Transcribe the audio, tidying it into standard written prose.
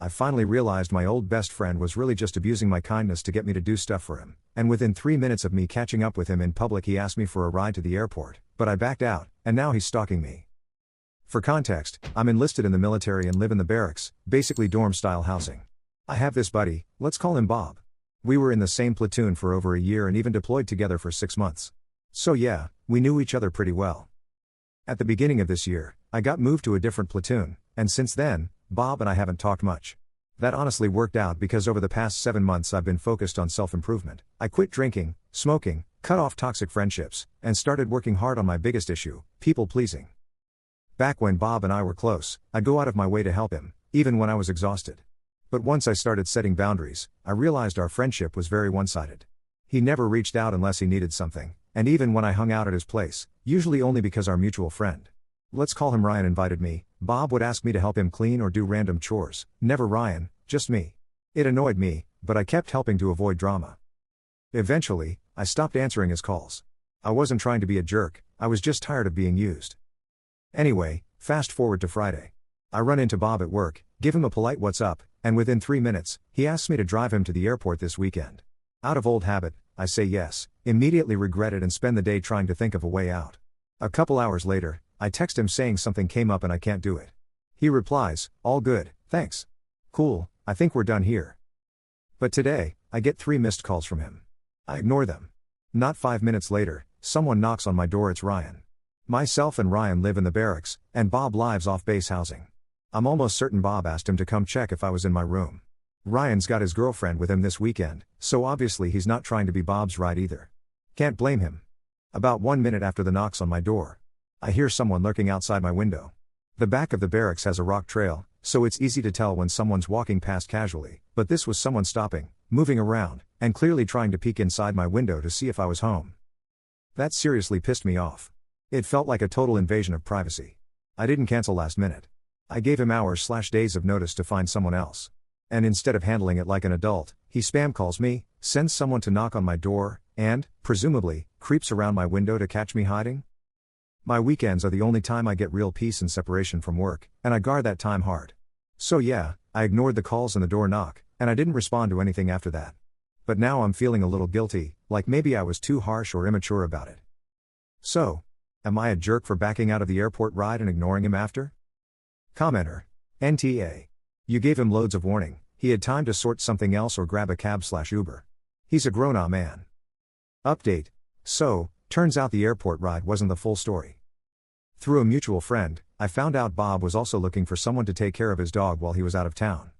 I finally realized my old best friend was really just abusing my kindness to get me to do stuff for him, and within 3 minutes of me catching up with him in public he asked me for a ride to the airport, but I backed out, and now he's stalking me. For context, I'm enlisted in the military and live in the barracks, basically dorm-style housing. I have this buddy, let's call him Bob. We were in the same platoon for over a year and even deployed together for 6 months. So yeah, we knew each other pretty well. At the beginning of this year, I got moved to a different platoon, and since then, Bob and I haven't talked much. That honestly worked out because over the past 7 months I've been focused on self-improvement. I quit drinking, smoking, cut off toxic friendships, and started working hard on my biggest issue, people-pleasing. Back when Bob and I were close, I'd go out of my way to help him, even when I was exhausted. But once I started setting boundaries, I realized our friendship was very one-sided. He never reached out unless he needed something, and even when I hung out at his place, usually only because our mutual friend, let's call him Ryan, invited me, Bob would ask me to help him clean or do random chores, never Ryan, just me. It annoyed me, but I kept helping to avoid drama. Eventually, I stopped answering his calls. I wasn't trying to be a jerk, I was just tired of being used. Anyway, fast forward to Friday. I run into Bob at work, give him a polite what's up, and within 3 minutes, he asks me to drive him to the airport this weekend. Out of old habit, I say yes, immediately regret it and spend the day trying to think of a way out. A couple hours later, I text him saying something came up and I can't do it. He replies, all good, thanks. Cool, I think we're done here. But today, I get 3 missed calls from him. I ignore them. Not 5 minutes later, someone knocks on my door. It's Ryan. Myself and Ryan live in the barracks, and Bob lives off base housing. I'm almost certain Bob asked him to come check if I was in my room. Ryan's got his girlfriend with him this weekend, so obviously he's not trying to be Bob's ride either. Can't blame him. About 1 minute after the knocks on my door, I hear someone lurking outside my window. The back of the barracks has a rock trail, so it's easy to tell when someone's walking past casually, but this was someone stopping, moving around, and clearly trying to peek inside my window to see if I was home. That seriously pissed me off. It felt like a total invasion of privacy. I didn't cancel last minute. I gave him hours/days of notice to find someone else. And instead of handling it like an adult, he spam calls me, sends someone to knock on my door, and, presumably, creeps around my window to catch me hiding? My weekends are the only time I get real peace and separation from work, and I guard that time hard. So yeah, I ignored the calls and the door knock, and I didn't respond to anything after that. But now I'm feeling a little guilty, like maybe I was too harsh or immature about it. So, am I a jerk for backing out of the airport ride and ignoring him after? Commenter. NTA. You gave him loads of warning, he had time to sort something else or grab a cab/Uber. He's a grown-up man. Update. So, turns out the airport ride wasn't the full story. Through a mutual friend, I found out Bob was also looking for someone to take care of his dog while he was out of town.